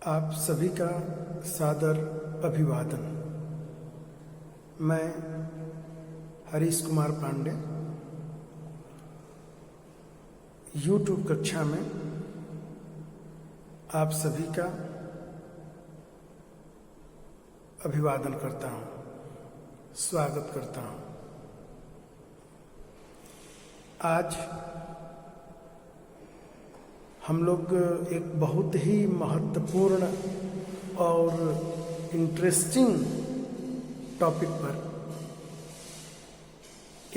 आप सभी का सादर अभिवादन। मैं हरीश कुमार पांडे यूट्यूब कक्षा में आप सभी का अभिवादन करता हूँ, स्वागत करता हूँ। आज हम लोग एक बहुत ही महत्वपूर्ण और इंटरेस्टिंग टॉपिक पर,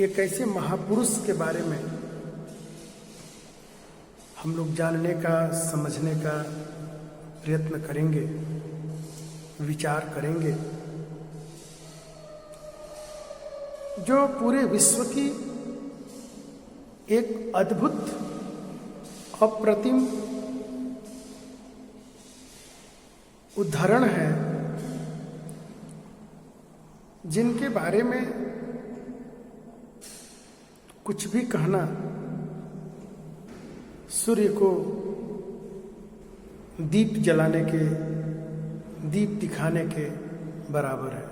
एक ऐसे महापुरुष के बारे में हम लोग जानने का, समझने का प्रयत्न करेंगे, विचार करेंगे, जो पूरे विश्व की एक अद्भुत, अप्रतिम उदाहरण है, जिनके बारे में कुछ भी कहना सूर्य को दीप जलाने के, दीप दिखाने के बराबर है।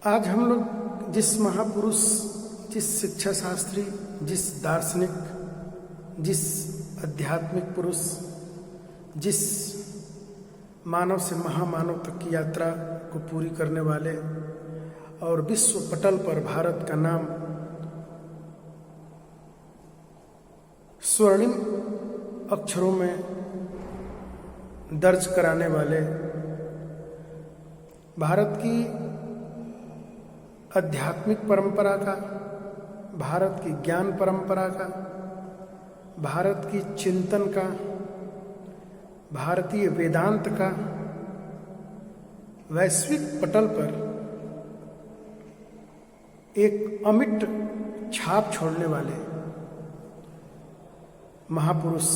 आज हम लोग जिस महापुरुष, जिस शिक्षा शास्त्री, जिस दार्शनिक, जिस आध्यात्मिक पुरुष, जिस मानव से महामानव तक की यात्रा को पूरी करने वाले और विश्व पटल पर भारत का नाम स्वर्णिम अक्षरों में दर्ज कराने वाले, भारत की आध्यात्मिक परंपरा का, भारत की ज्ञान परंपरा का, भारत की चिंतन का, भारतीय वेदांत का वैश्विक पटल पर एक अमिट छाप छोड़ने वाले महापुरुष,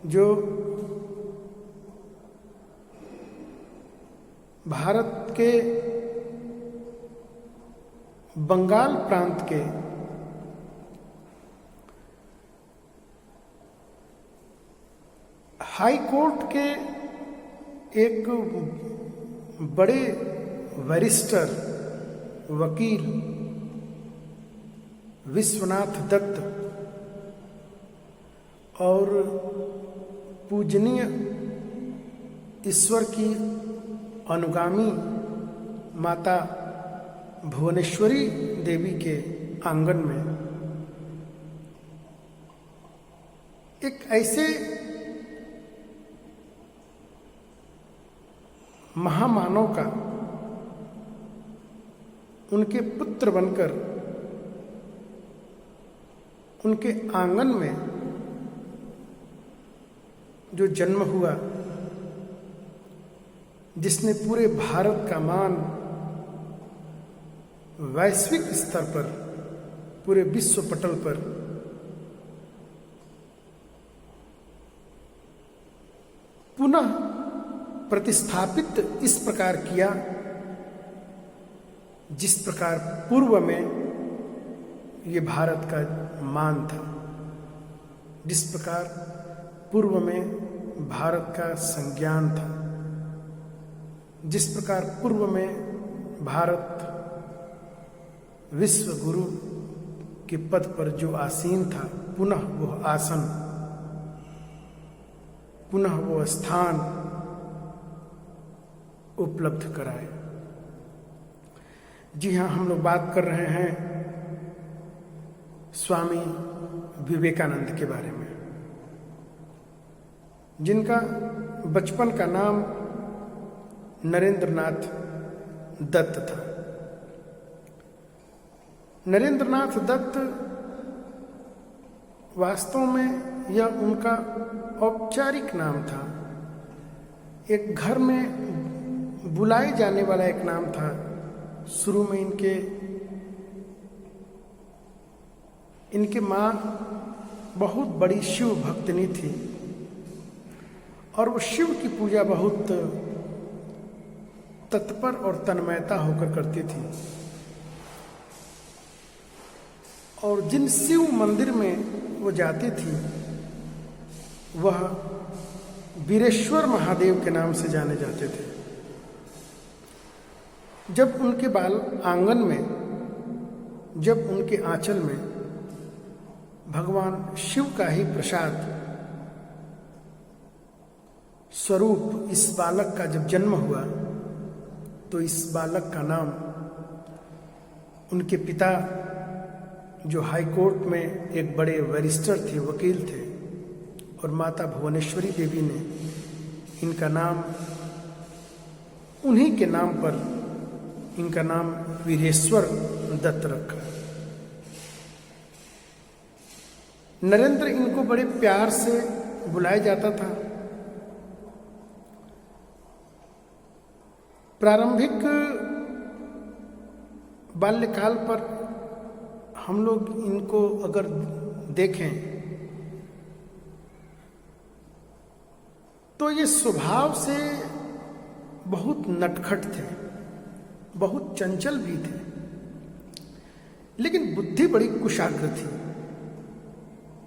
जो भारत के बंगाल प्रांत के हाई कोर्ट के एक बड़े बैरिस्टर, वकील विश्वनाथ दत्त और पूजनीय ईश्वर की अनुगामी माता भुवनेश्वरी देवी के आंगन में एक ऐसे महामानव का, उनके पुत्र बनकर उनके आंगन में जो जन्म हुआ, जिसने पूरे भारत का मान वैश्विक स्तर पर, पूरे विश्व पटल पर पुनः प्रतिस्थापित इस प्रकार किया, जिस प्रकार पूर्व में ये भारत का मान था, जिस प्रकार पूर्व में भारत का संज्ञान था, जिस प्रकार पूर्व में भारत विश्व गुरु के पद पर जो आसीन था, पुनः वह आसन, पुनः वो स्थान उपलब्ध कराए। जी हाँ, हम लोग बात कर रहे हैं स्वामी विवेकानंद के बारे में, जिनका बचपन का नाम नरेंद्रनाथ दत्त था। नरेंद्रनाथ दत्त वास्तव में यह उनका औपचारिक नाम था, एक घर में बुलाए जाने वाला एक नाम था। शुरू में इनके माँ बहुत बड़ी शिव भक्तनी थी और वो शिव की पूजा बहुत तत्पर और तन्मयता होकर करती थी। और जिन शिव मंदिर में वो जाती थी वह वीरेश्वर महादेव के नाम से जाने जाते थे। जब उनके बाल आंगन में, जब उनके आंचल में भगवान शिव का ही प्रसाद स्वरूप इस बालक का जब जन्म हुआ, तो इस बालक का नाम उनके पिता, जो हाई कोर्ट में एक बड़े बैरिस्टर थे, वकील थे, और माता भुवनेश्वरी देवी ने इनका नाम, उन्हीं के नाम पर इनका नाम वीरेश्वर दत्त रखा। नरेंद्र इनको बड़े प्यार से बुलाया जाता था। प्रारंभिक बाल्यकाल पर हम लोग इनको अगर देखें तो ये स्वभाव से बहुत नटखट थे, बहुत चंचल भी थे, लेकिन बुद्धि बड़ी कुशाग्र थी,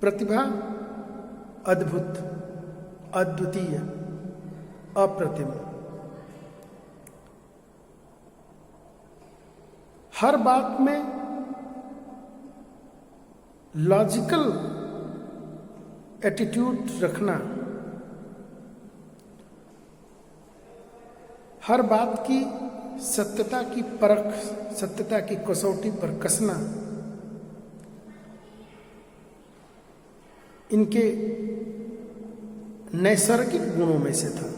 प्रतिभा अद्भुत, अद्वितीय, अप्रतिम। हर बात में लॉजिकल एटीट्यूड रखना, हर बात की सत्यता की परख, सत्यता की कसौटी पर कसना इनके नैसर्गिक गुणों में से था।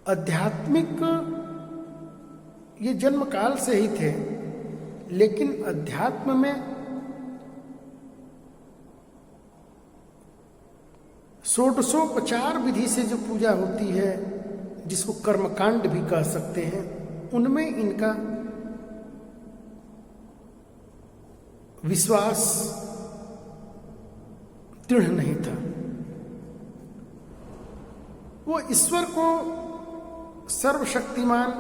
आध्यात्मिक ये जन्म काल से ही थे, लेकिन अध्यात्म में षोडशोपचार विधि से जो पूजा होती है, जिसको कर्मकांड भी कह सकते हैं, उनमें इनका विश्वास दृढ़ नहीं था। वो ईश्वर को सर्वशक्तिमान,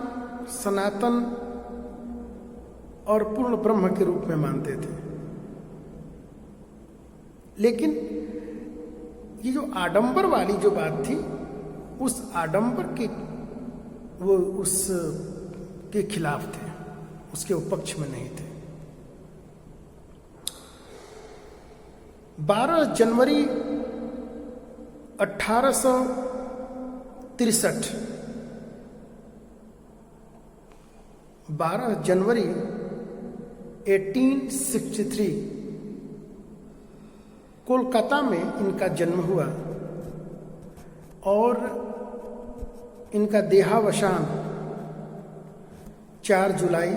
सनातन और पूर्ण ब्रह्म के रूप में मानते थे। लेकिन ये जो आडंबर वाली जो बात थी, उस आडंबर के वो उस के खिलाफ थे, उसके उपक्ष में नहीं थे। 12 जनवरी 1863, 12 जनवरी 1863 कोलकाता में इनका जन्म हुआ और इनका देहावसान 4 जुलाई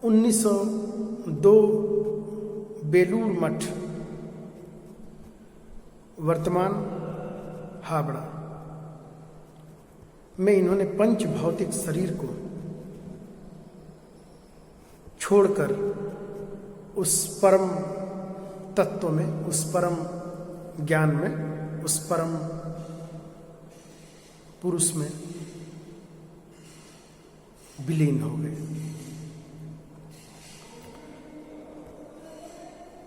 1902 बेलूर मठ, वर्तमान हावड़ा में इन्होंने पंच भौतिक शरीर को छोड़कर उस परम तत्व में, उस परम ज्ञान में, उस परम पुरुष में विलीन हो गए।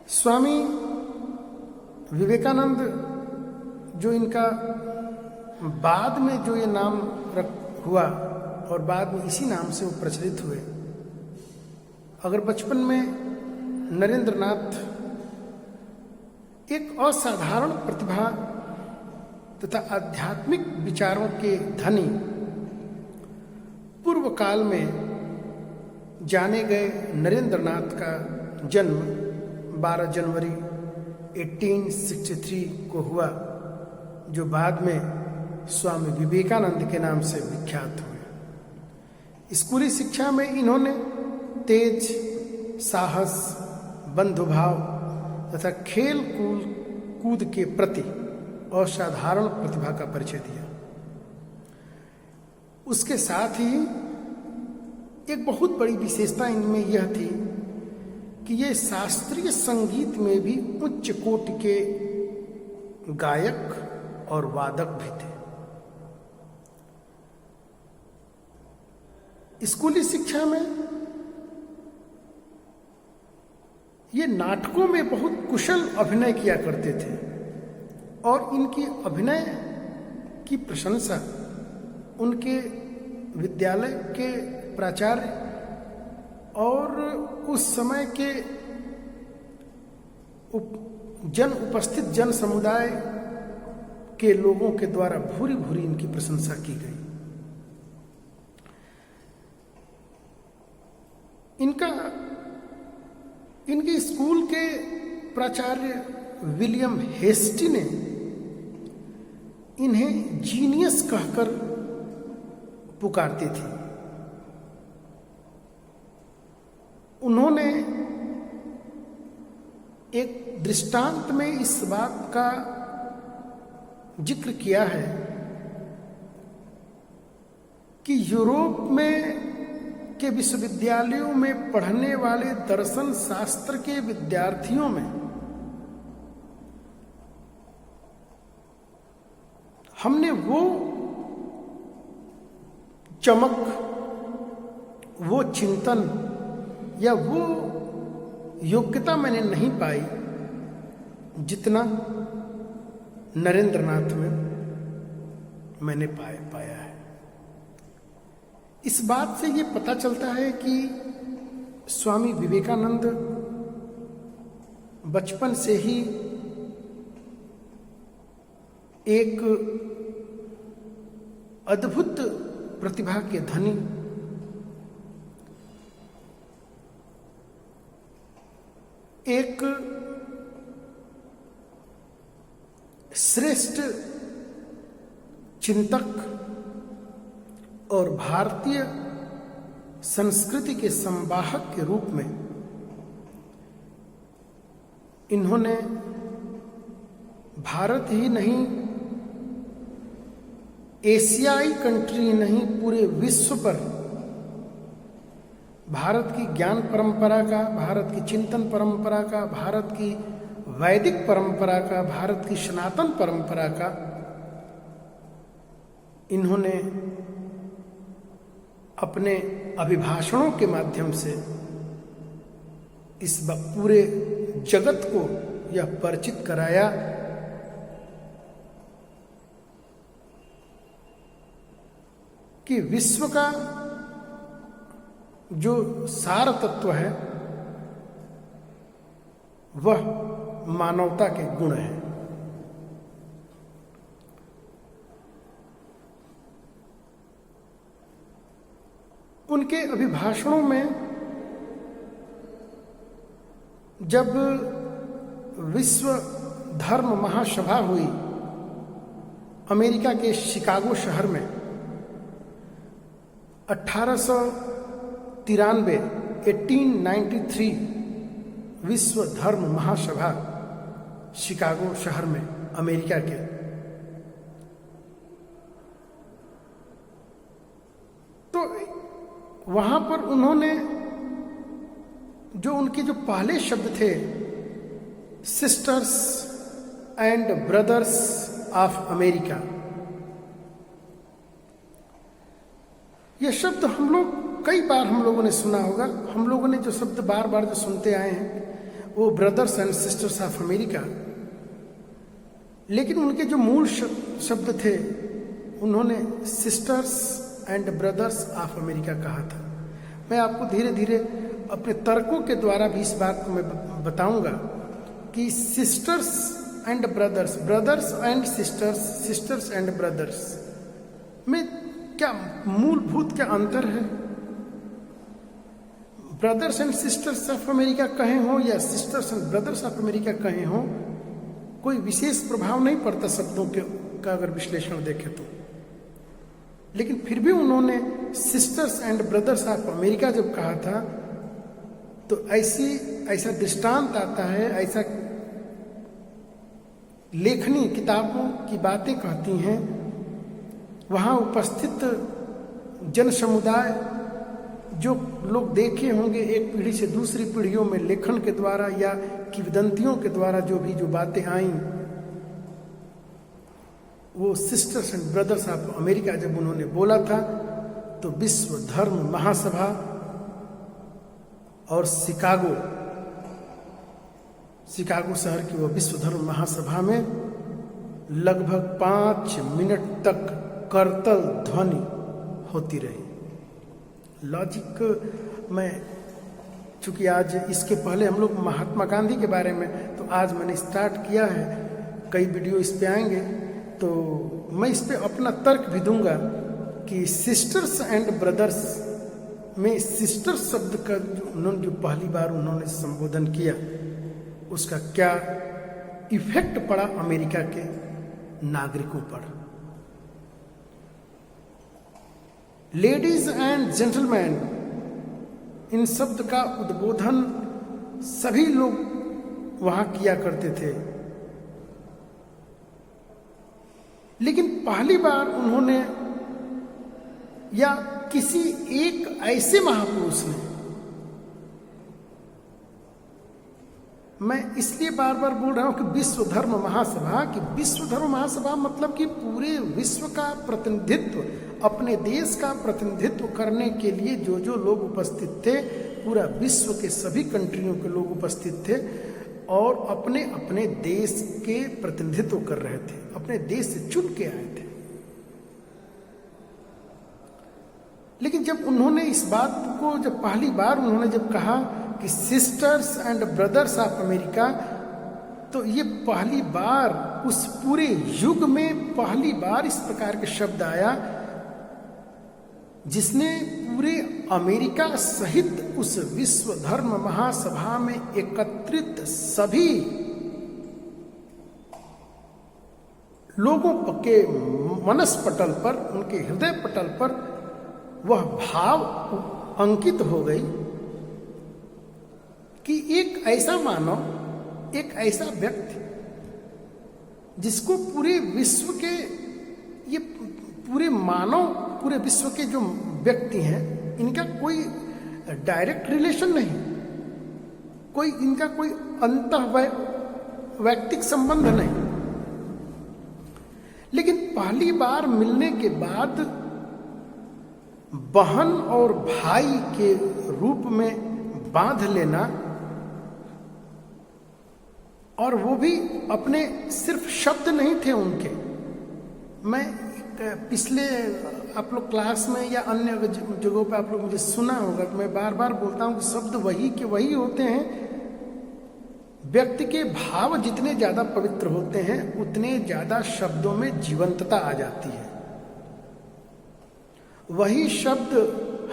स्वामी विवेकानंद, जो इनका बाद में जो ये नाम हुआ और बाद में इसी नाम से वो प्रचलित हुए, अगर बचपन में नरेंद्र नाथ एक असाधारण प्रतिभा तथा आध्यात्मिक विचारों के धनी, पूर्व काल में जाने गए नरेंद्र नाथ का जन्म 12 जनवरी 1863 को हुआ, जो बाद में स्वामी विवेकानंद के नाम से विख्यात हुए। स्कूली शिक्षा में इन्होंने तेज, साहस, बंधुभाव तथा खेल कूद के प्रति असाधारण प्रतिभा का परिचय दिया। उसके साथ ही एक बहुत बड़ी विशेषता इनमें यह थी कि ये शास्त्रीय संगीत में भी उच्च कोटि के गायक और वादक भी थे। स्कूली शिक्षा में ये नाटकों में बहुत कुशल अभिनय किया करते थे और इनकी अभिनय की प्रशंसा उनके विद्यालय के प्राचार्य और उस समय के उपस्थित जन समुदाय के लोगों के द्वारा भूरी भूरी इनकी प्रशंसा की गई। इनके स्कूल के प्राचार्य विलियम हेस्टी ने इन्हें जीनियस कहकर पुकारते थे। उन्होंने एक दृष्टांत में इस बात का जिक्र किया है कि यूरोप में के विश्वविद्यालयों में पढ़ने वाले दर्शन शास्त्र के विद्यार्थियों में हमने वो चमक, वो चिंतन या वो योग्यता मैंने नहीं पाई जितना नरेंद्रनाथ में मैंने पाया है। इस बात से ये पता चलता है कि स्वामी विवेकानंद बचपन से ही एक अद्भुत प्रतिभा के धनी, एक श्रेष्ठ चिंतक और भारतीय संस्कृति के संवाहक के रूप में इन्होंने भारत ही नहीं, एशियाई कंट्री नहीं, पूरे विश्व पर भारत की ज्ञान परंपरा का, भारत की चिंतन परंपरा का, भारत की वैदिक परंपरा का, भारत की सनातन परंपरा का इन्होंने अपने अभिभाषणों के माध्यम से इस पूरे जगत को यह परिचित कराया कि विश्व का जो सार तत्व है वह मानवता के गुण है। उनके अभिभाषणों में जब विश्व धर्म महासभा हुई अमेरिका के शिकागो शहर में 1893 विश्व धर्म महासभा शिकागो शहर में अमेरिका के, तो वहां पर उन्होंने जो उनके जो पहले शब्द थे sisters and brothers of America, यह शब्द हम लोग कई बार हम लोगों ने सुना होगा। हम लोगों ने जो शब्द बार बार जो सुनते आए हैं वो brothers and sisters of America, लेकिन उनके जो मूल शब्द थे उन्होंने sisters and brothers of America कहा था। मैं आपको धीरे धीरे अपने तर्कों के द्वारा भी इस बात को मैं बताऊंगा कि sisters and brothers, brothers and sisters, sisters and brothers में क्या मूलभूत क्या अंतर है। Brothers and sisters of America कहे हो या sisters and brothers of America कहे हो, कोई विशेष प्रभाव नहीं पड़ता शब्दों के का अगर विश्लेषण देखें तो, लेकिन फिर भी उन्होंने sisters and brothers of America जब कहा था तो ऐसा दृष्टांत आता है, ऐसा लेखनी किताबों की बातें कहती हैं, वहाँ उपस्थित जन समुदाय जो लोग देखे होंगे एक पीढ़ी से दूसरी पीढ़ियों में लेखन के द्वारा या किंवदंतियों के द्वारा जो बातें आईं, वो sisters and brothers of America जब उन्होंने बोला था तो विश्व धर्म महासभा और शिकागो शिकागो शहर की वह विश्व धर्म महासभा में लगभग 5 मिनट तक करतल ध्वनि होती रही। लॉजिक में, चूंकि आज इसके पहले हम लोग महात्मा गांधी के बारे में, तो आज मैंने स्टार्ट किया है, कई वीडियो इस पे आएंगे, तो मैं इस पे अपना तर्क भी दूंगा कि सिस्टर्स एंड ब्रदर्स में सिस्टर शब्द का जो पहली बार उन्होंने संबोधन किया, उसका क्या इफेक्ट पड़ा अमेरिका के नागरिकों पर। लेडीज एंड जेंटलमैन, इन शब्द का उद्बोधन सभी लोग वहां किया करते थे, लेकिन पहली बार उन्होंने या किसी एक ऐसे महापुरुष ने, मैं इसलिए बार बार बोल रहा हूं कि विश्व धर्म महासभा, कि विश्व धर्म महासभा मतलब कि पूरे विश्व का प्रतिनिधित्व, अपने देश का प्रतिनिधित्व करने के लिए जो जो लोग उपस्थित थे, पूरा विश्व के सभी कंट्रियों के लोग उपस्थित थे और अपने अपने देश के प्रतिनिधित्व कर रहे थे, अपने देश से चुन के आए थे। लेकिन जब उन्होंने इस बात को, जब पहली बार उन्होंने जब कहा कि sisters and brothers of America, तो ये पहली बार उस पूरे युग में पहली बार इस प्रकार के शब्द आया जिसने पूरे अमेरिका सहित उस विश्व धर्म महासभा में एकत्रित सभी लोगों के मनस पटल पर, उनके हृदय पटल पर वह भाव अंकित हो गई कि एक ऐसा मानव, एक ऐसा व्यक्ति जिसको पूरे विश्व के, ये पूरे मानव, पूरे विश्व के जो व्यक्ति हैं, इनका कोई डायरेक्ट रिलेशन नहीं, कोई इनका कोई वैयक्तिक संबंध नहीं, लेकिन पहली बार मिलने के बाद बहन और भाई के रूप में बांध लेना, और वो भी अपने सिर्फ शब्द नहीं थे उनके। मैं पिछले, आप लोग क्लास में या अन्य जगहों पे आप लोग मुझे सुना होगा कि मैं बार बार बोलता हूं कि शब्द वही के वही होते हैं। व्यक्ति के भाव जितने ज्यादा पवित्र होते हैं, उतने ज्यादा शब्दों में जीवंतता आ जाती है। वही शब्द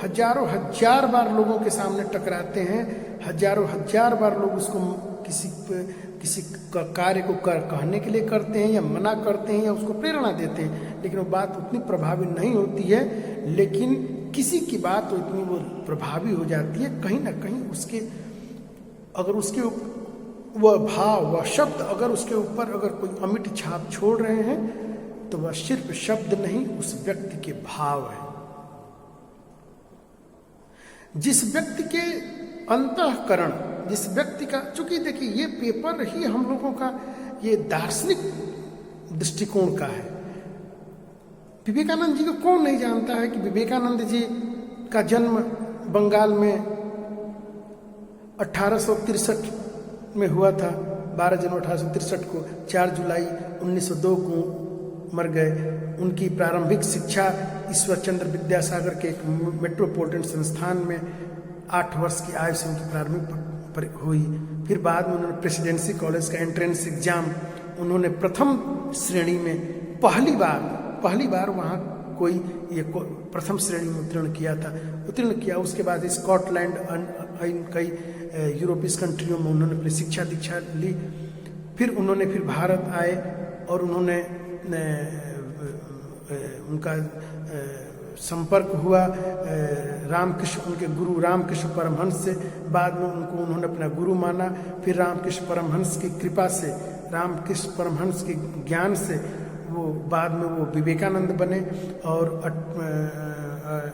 हजारों हजार बार लोगों के सामने टकराते हैं, हजारों हजार बार लोग उसको किसी कार्य को कहने के लिए करते हैं या मना करते हैं या उसको प्रेरणा देते हैं, लेकिन वो बात उतनी प्रभावी नहीं होती है। लेकिन किसी की बात तो इतनी वो प्रभावी हो जाती है, कहीं ना कहीं उसके, अगर उसके वह भाव, वह शब्द अगर उसके ऊपर अगर कोई अमिट छाप छोड़ रहे हैं, तो वह सिर्फ शब्द नहीं, उस व्यक्ति के भाव है। जिस व्यक्ति के अंतःकरण, जिस व्यक्ति का, चूंकि देखिए ये पेपर ही हम लोगों का ये दार्शनिक दृष्टिकोण का है। विवेकानंद जी को कौन नहीं जानता है कि विवेकानंद जी का जन्म बंगाल में 1863 में हुआ था। 12 जनवरी 1863 को, 4 जुलाई 1902 को मर गए। उनकी प्रारंभिक शिक्षा ईश्वर चंद्र विद्यासागर के एक मेट्रोपॉलिटन संस्थान में 8 वर्ष की आयु से उनकी प्रारंभिक हुई। फिर बाद में उन्होंने प्रेसिडेंसी कॉलेज का एंट्रेंस एग्जाम उन्होंने प्रथम श्रेणी में पहली बार वहाँ कोई ये प्रथम श्रेणी में उत्तीर्ण किया। उसके बाद स्कॉटलैंड, कई यूरोपीय कंट्रियों में उन्होंने अपनी शिक्षा दीक्षा ली। फिर भारत आए और उन्होंने उनका संपर्क हुआ रामकृष्ण, उनके गुरु रामकृष्ण परमहंस से। बाद में उन्होंने अपना गुरु माना। फिर रामकृष्ण परमहंस की कृपा से, रामकृष्ण परमहंस के ज्ञान से वो बाद में वो विवेकानंद बने। और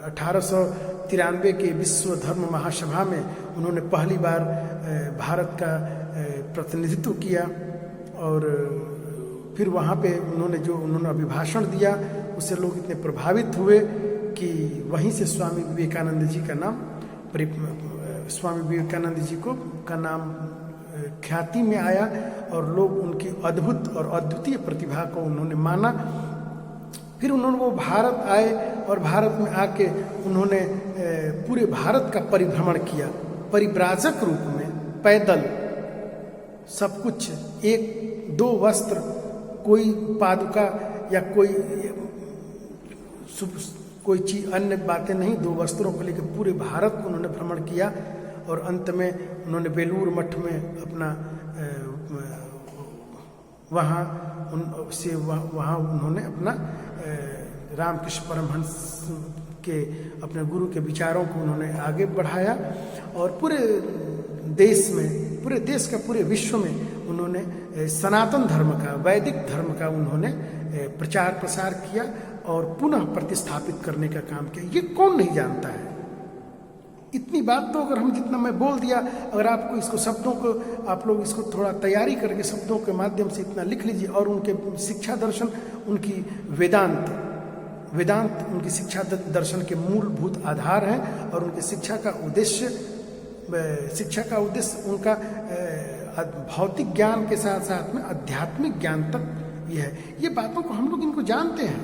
1893 के विश्व धर्म महासभा में उन्होंने पहली बार भारत का प्रतिनिधित्व किया। और फिर वहाँ पे उन्होंने अभिभाषण दिया, उससे लोग इतने प्रभावित हुए कि वहीं से स्वामी विवेकानंद जी का नाम ख्याति में आया और लोग उनकी अद्भुत और अद्वितीय प्रतिभा को उन्होंने माना। फिर उन्होंने वो भारत आए और भारत में आके उन्होंने पूरे भारत का परिभ्रमण किया, परिव्राजक रूप में, पैदल, सब कुछ, एक दो वस्त्र, कोई पादुका या कोई चीज, अन्य बातें नहीं, दो वस्त्रों को लेकर पूरे भारत को उन्होंने भ्रमण किया। और अंत में उन्होंने बेलूर मठ में अपना वहाँ उन्होंने अपना रामकृष्ण परमहंस के अपने गुरु के विचारों को उन्होंने आगे बढ़ाया और पूरे देश में, पूरे देश का, पूरे विश्व में उन्होंने सनातन धर्म का, वैदिक धर्म का उन्होंने प्रचार प्रसार किया और पुनः प्रतिस्थापित करने का काम किया। ये कौन नहीं जानता है? इतनी बात तो अगर हम, जितना मैं बोल दिया, अगर आपको इसको शब्दों को, आप लोग इसको थोड़ा तैयारी करके शब्दों के माध्यम से इतना लिख लीजिए। और उनके शिक्षा दर्शन, उनकी वेदांत उनकी शिक्षा दर्शन के मूलभूत आधार हैं। और उनके शिक्षा का उद्देश्य उनका भौतिक ज्ञान के साथ साथ में आध्यात्मिक ज्ञान तक ये है। ये बातों को हम लोग इनको जानते हैं।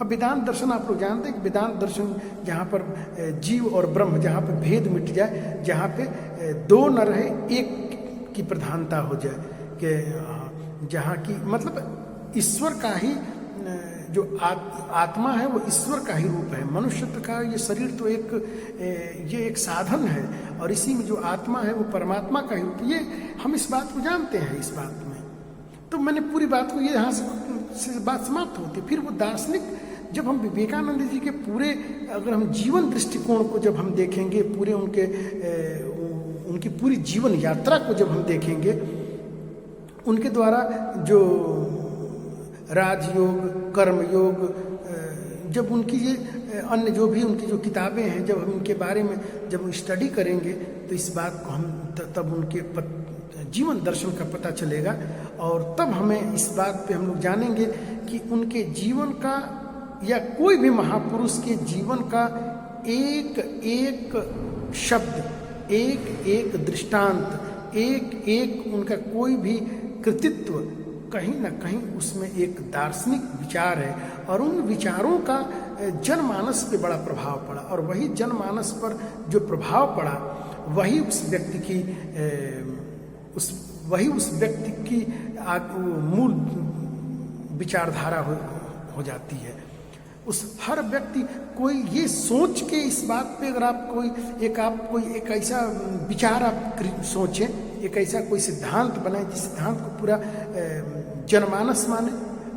अब वेदांत दर्शन आप लोग जानते हैं कि वेदांत दर्शन जहाँ पर जीव और ब्रह्म, जहाँ पर भेद मिट जाए, जहाँ पे दो न रहे, एक की प्रधानता हो जाए, कि जहाँ की मतलब ईश्वर का ही जो आत्मा है वो ईश्वर का ही रूप है। मनुष्य का ये शरीर तो एक साधन है और इसी में जो आत्मा है वो परमात्मा का ही रूप। ये हम इस बात को जानते हैं। इस बात में तो मैंने पूरी बात को, ये यहाँ से बात समाप्त होती। फिर वो दार्शनिक, जब हम विवेकानंद जी के पूरे, अगर हम जीवन दृष्टिकोण को जब हम देखेंगे, पूरे उनकी पूरी जीवन यात्रा को जब हम देखेंगे, उनके द्वारा जो राजयोग, कर्मयोग, जब उनकी ये अन्य जो भी उनकी जो किताबें हैं, जब हम इनके बारे में जब स्टडी करेंगे तो इस बात को हम तब उनके जीवन दर्शन का पता चलेगा। और तब हमें इस बात पे हम लोग जानेंगे कि उनके जीवन का या कोई भी महापुरुष के जीवन का एक एक शब्द, एक एक दृष्टांत, एक एक उनका कोई भी कृतित्व, कहीं ना कहीं उसमें एक दार्शनिक विचार है। और उन विचारों का जनमानस पे बड़ा प्रभाव पड़ा। और वही जनमानस पर जो प्रभाव पड़ा, वही उस व्यक्ति की मूल विचारधारा हो जाती है। उस हर व्यक्ति कोई ये सोच के इस बात पे, अगर आप कोई एक ऐसा विचार आप सोचें, एक ऐसा कोई सिद्धांत बनाए जिस सिद्धांत को पूरा जनमानस माने,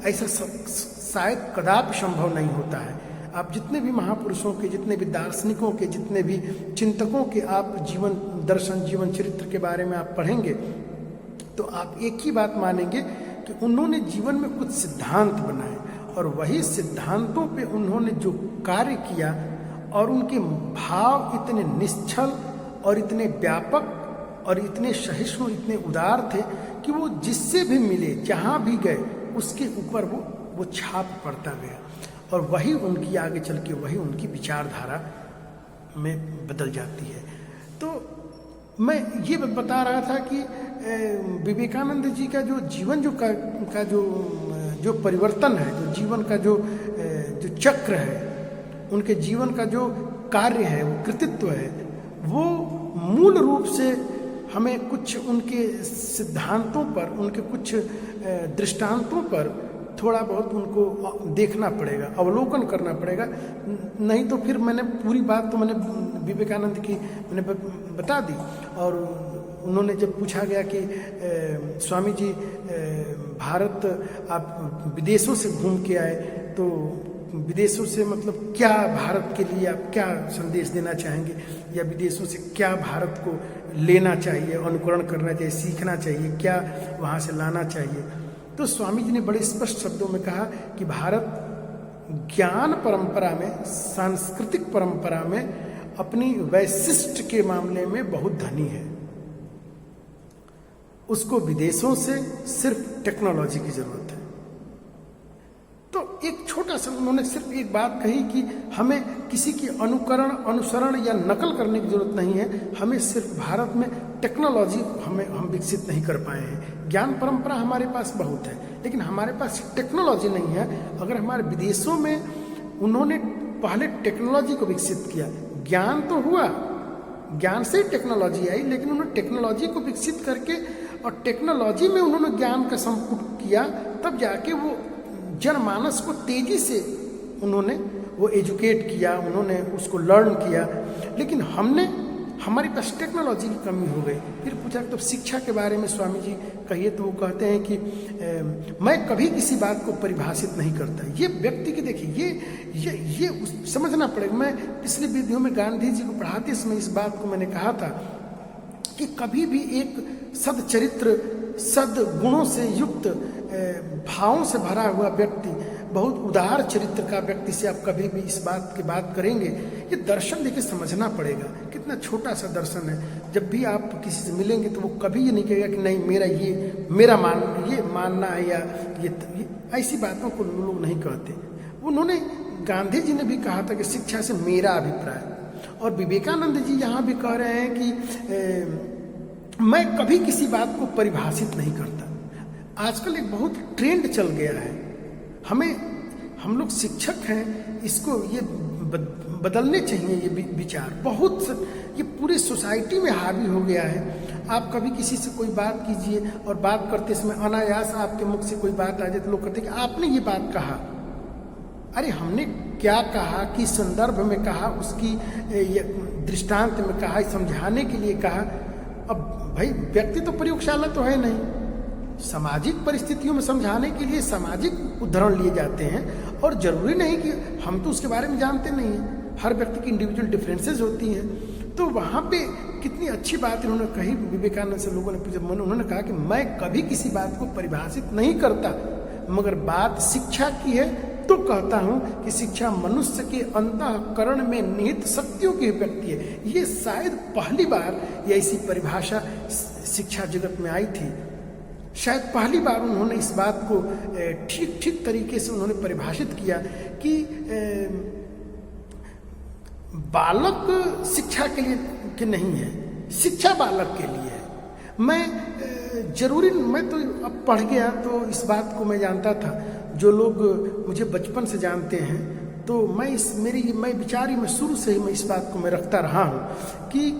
ऐसा शायद कदापि संभव नहीं होता है। आप जितने भी महापुरुषों के, जितने भी दार्शनिकों के, जितने भी चिंतकों के आप जीवन दर्शन, जीवन चरित्र के बारे में आप पढ़ेंगे तो आप एक ही बात मानेंगे कि उन्होंने जीवन में कुछ सिद्धांत बनाए और वही सिद्धांतों पे उन्होंने जो कार्य किया, और उनके भाव इतने निश्चल और इतने व्यापक और इतने सहिष्णु, इतने उदार थे कि वो जिससे भी मिले, जहाँ भी गए, उसके ऊपर वो छाप पड़ता गया। और वही उनकी आगे चल के वही उनकी विचारधारा में बदल जाती है। तो मैं ये बता रहा था कि विवेकानंद जी का जो जीवन का जो परिवर्तन है, जो जीवन का जो चक्र है, उनके जीवन का जो कार्य है, वो कृतित्व है, वो मूल रूप से हमें कुछ उनके सिद्धांतों पर, उनके कुछ दृष्टांतों पर थोड़ा बहुत उनको देखना पड़ेगा, अवलोकन करना पड़ेगा। नहीं तो फिर मैंने पूरी बात तो मैंने विवेकानंद की मैंने बता दी। और उन्होंने जब पूछा गया कि स्वामी जी भारत आप विदेशों से घूम के आए, तो विदेशों से मतलब क्या भारत के लिए आप क्या संदेश देना चाहेंगे, या विदेशों से क्या भारत को लेना चाहिए, अनुकरण करना चाहिए, सीखना चाहिए, क्या वहाँ से लाना चाहिए? तो स्वामी जी ने बड़े स्पष्ट शब्दों में कहा कि भारत ज्ञान परंपरा में, सांस्कृतिक परंपरा में अपनी वैशिष्ट के मामले में बहुत धनी है। उसको विदेशों से सिर्फ टेक्नोलॉजी की जरूरत है। तो एक छोटा सा उन्होंने सिर्फ एक बात कही कि हमें किसी की अनुसरण या नकल करने की जरूरत नहीं है, हमें सिर्फ भारत में टेक्नोलॉजी हम विकसित नहीं कर पाए हैं। ज्ञान परंपरा हमारे पास बहुत है, लेकिन हमारे पास टेक्नोलॉजी नहीं है। अगर हमारे विदेशों में उन्होंने पहले टेक्नोलॉजी को विकसित किया, ज्ञान तो हुआ, ज्ञान से ही टेक्नोलॉजी आई, लेकिन उन्होंने टेक्नोलॉजी को विकसित करके और टेक्नोलॉजी में उन्होंने ज्ञान का संपुट किया, तब जाके वो जनमानस को तेजी से उन्होंने वो एजुकेट किया, उन्होंने उसको लर्न किया। लेकिन हमारे पास टेक्नोलॉजी की कमी हो गई। फिर पूछा तो शिक्षा के बारे में स्वामी जी कहिए, तो वो कहते हैं कि मैं कभी किसी बात को परिभाषित नहीं करता। ये व्यक्ति की देखिए ये समझना पड़ेगा। मैं पिछले वीडियो में गांधी जी को पढ़ाते समय इस बात को मैंने कहा था कि कभी भी एक सदचरित्र सद्गुणों से युक्त भावों से भरा हुआ व्यक्ति, बहुत उदार चरित्र का व्यक्ति से आप कभी भी इस बात की बात करेंगे, ये दर्शन देखिए समझना पड़ेगा। कितना छोटा सा दर्शन है। जब भी आप किसी से मिलेंगे तो वो कभी ये नहीं कहेगा कि नहीं मेरा मानना है, या ये ऐसी बातों को लोग नहीं कहते। उन्होंने गांधी जी ने भी कहा था कि शिक्षा से मेरा अभिप्राय, और विवेकानंद जी यहाँ भी कह रहे हैं कि मैं कभी किसी बात को परिभाषित नहीं करता। आजकल एक बहुत ट्रेंड चल गया है, हम लोग शिक्षक हैं, इसको ये बदलने चाहिए ये विचार। बहुत ये पूरी सोसाइटी में हावी हो गया है। आप कभी किसी से कोई बात कीजिए और बात करते समय अनायास आपके मुख से कोई बात आ जाए तो लोग कहते हैं कि आपने ये बात कहा। अरे हमने क्या कहा, किस संदर्भ में कहा, उसकी दृष्टांत में कहा, समझाने के लिए कहा। अब भाई व्यक्ति तो प्रयोगशाला तो है नहीं, सामाजिक परिस्थितियों में समझाने के लिए सामाजिक उदाहरण लिए जाते हैं, और जरूरी नहीं कि हम तो उसके बारे में जानते नहीं हैं। हर व्यक्ति की इंडिविजुअल डिफरेंसेस होती हैं। तो वहाँ पे कितनी अच्छी बात इन्होंने कही। विवेकानंद से लोगों ने पूछा, उन्होंने कहा कि मैं कभी किसी बात को परिभाषित नहीं करता, मगर बात शिक्षा की है तो कहता हूँ कि शिक्षा मनुष्य के अंतःकरण में निहित शक्तियों की अभिव्यक्ति है। ये शायद पहली बार ये ऐसी परिभाषा शिक्षा जगत में आई थी। शायद पहली बार उन्होंने इस बात को ठीक तरीके से उन्होंने परिभाषित किया कि बालक शिक्षा के लिए कि नहीं है, शिक्षा बालक के लिए है। मैं तो अब पढ़ गया तो इस बात को मैं जानता था। जो लोग मुझे बचपन से जानते हैं तो मैं विचारी में शुरू से ही मैं इस बात को मैं रखता रहा हूँ कि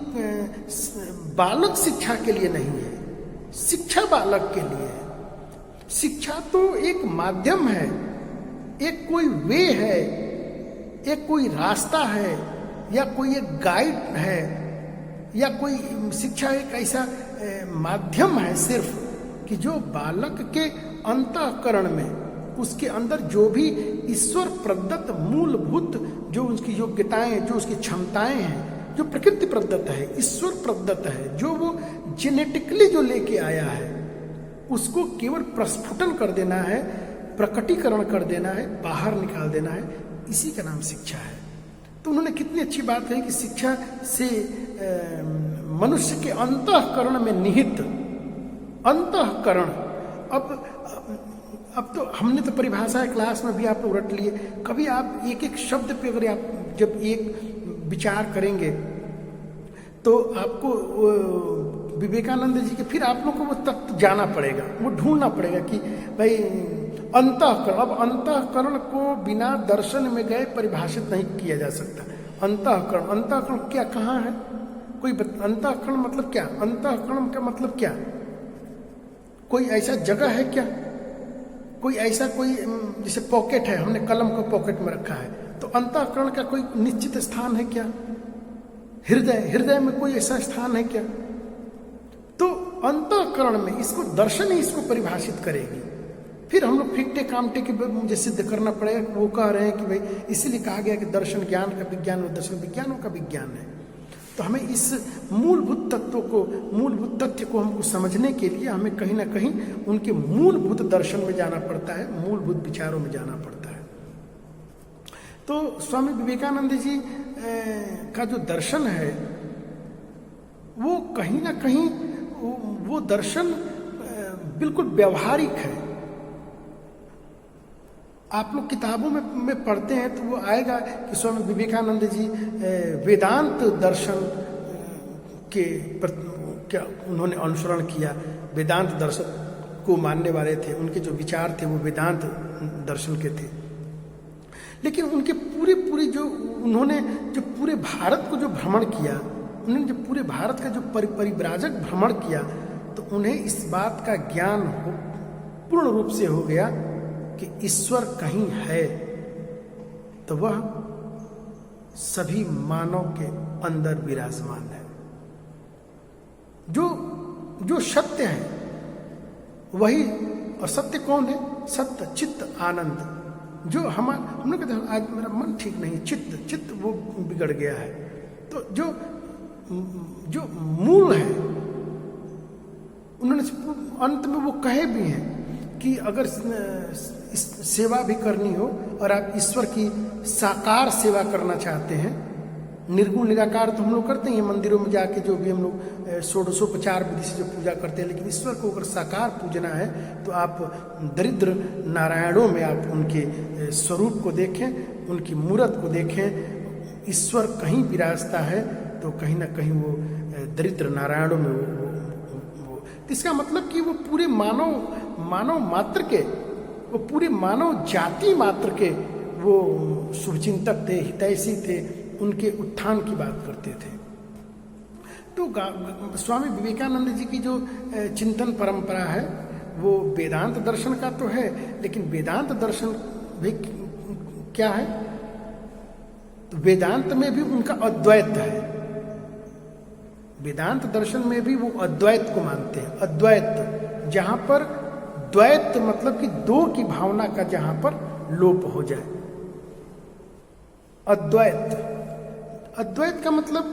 बालक शिक्षा के लिए नहीं है, शिक्षा बालक के लिए है। शिक्षा तो एक माध्यम है, एक कोई वे है, एक कोई रास्ता है, या कोई एक गाइड है, या कोई शिक्षा एक ऐसा माध्यम है सिर्फ कि जो बालक के अंतःकरण में, उसके अंदर जो भी ईश्वर प्रदत्त मूलभूत जो उसकी योग्यताएं, जो उसकी क्षमताएं हैं, जो प्रकृति प्रदत्त है, ईश्वर प्रदत्त है, जो वो जेनेटिकली जो लेके आया है, उसको केवल प्रस्फुटन कर देना है, प्रकटीकरण कर देना है, बाहर निकाल देना है। इसी का नाम शिक्षा है। तो उन्होंने कितनी अच्छी बात है कि शिक्षा से मनुष्य के अंतःकरण में निहित अंतःकरण। अब तो हमने तो परिभाषा क्लास में भी आप लोग रट लिए। कभी आप एक एक शब्द पे अगर आप जब एक विचार करेंगे तो आपको विवेकानंद जी के फिर आप लोग को वो तत्व जाना पड़ेगा, वो ढूंढना पड़ेगा कि भाई अंतःकरण। अब अंतःकरण को बिना दर्शन में गए परिभाषित नहीं किया जा सकता। अंतःकरण क्या, कहाँ है? कोई अंतःकरण मतलब क्या? अंतःकरण का मतलब क्या? कोई ऐसा जगह है क्या? कोई ऐसा जैसे पॉकेट है, हमने कलम को पॉकेट में रखा है, तो अंतःकरण का कोई निश्चित स्थान है क्या? हृदय में कोई ऐसा स्थान है क्या? तो अंतःकरण में इसको दर्शन ही इसको परिभाषित करेगी। फिर हम लोग फिक्टे कामटे के मुझे सिद्ध करना पड़ेगा। वो कह रहे हैं कि भाई इसीलिए कहा गया कि दर्शन ज्ञान का विज्ञान और दर्शन विज्ञानों का विज्ञान है। तो हमें इस मूलभूत तथ्य को हमको समझने के लिए हमें कहीं ना कहीं उनके मूलभूत दर्शन में जाना पड़ता है, मूलभूत विचारों में जाना पड़ता है। तो स्वामी विवेकानंद जी का जो दर्शन है वो कहीं ना कहीं वो दर्शन बिल्कुल व्यवहारिक है। आप लोग किताबों में पढ़ते हैं तो वो आएगा कि स्वामी विवेकानंद जी वेदांत दर्शन के क्या उन्होंने अनुसरण किया, वेदांत दर्शन को मानने वाले थे, उनके जो विचार थे वो वेदांत दर्शन के थे। लेकिन उनके पूरे जो उन्होंने जो पूरे भारत को जो भ्रमण किया, उन्होंने जो पूरे भारत का जो परिव्राजक भ्रमण किया, तो उन्हें इस बात का ज्ञान पूर्ण रूप से हो गया कि ईश्वर कहीं है तो वह सभी मानव के अंदर विराजमान है। जो सत्य है वही, और सत्य कौन है? सत्य चित्त आनंद। जो हम लोग कहते हैं आज मेरा मन ठीक नहीं, चित्त वो बिगड़ गया है। तो जो मूल है, उन्होंने अंत में वो कहे भी हैं कि अगर सेवा भी करनी हो और आप ईश्वर की साकार सेवा करना चाहते हैं, निर्गुण निराकार तो हम लोग करते हैं मंदिरों में जाके, जो भी हम लोग षोडशोपचार विधि से जो पूजा करते हैं, लेकिन ईश्वर को अगर साकार पूजना है तो आप दरिद्र नारायणों में आप उनके स्वरूप को देखें, उनकी मूर्त को देखें। ईश्वर कहीं विराजता है तो कहीं ना कहीं वो दरिद्र नारायणों में वो तो इसका मतलब कि वो पूरे मानव मात्र के, वो पूरे मानव जाति मात्र के वो शुभचिंतक थे, हितैषी थे, उनके उत्थान की बात करते थे। तो स्वामी विवेकानंद जी की जो चिंतन परंपरा है वो वेदांत दर्शन का तो है, लेकिन वेदांत दर्शन भी क्या है? तो वेदांत में भी उनका अद्वैत है। वेदांत दर्शन में भी वो अद्वैत को मानते हैं। अद्वैत, जहां पर द्वैत मतलब कि दो की भावना का जहां पर लोप हो जाए। अद्वैत का मतलब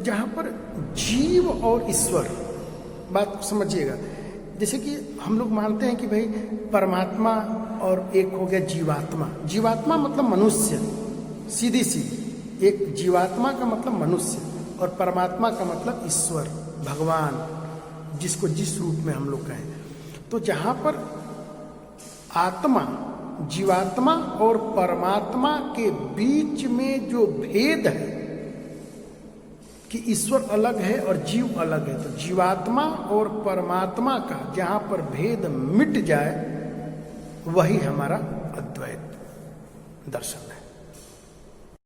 जहां पर जीव और ईश्वर, बात समझिएगा। जैसे कि हम लोग मानते हैं कि भाई परमात्मा और एक हो गया जीवात्मा। जीवात्मा मतलब मनुष्य, सीधी एक जीवात्मा का मतलब मनुष्य, और परमात्मा का मतलब ईश्वर, भगवान, जिसको जिस रूप में हम लोग कहें। तो जहां पर आत्मा, जीवात्मा और परमात्मा के बीच में जो भेद है कि ईश्वर अलग है और जीव अलग है, तो जीवात्मा और परमात्मा का जहां पर भेद मिट जाए वही हमारा अद्वैत दर्शन है।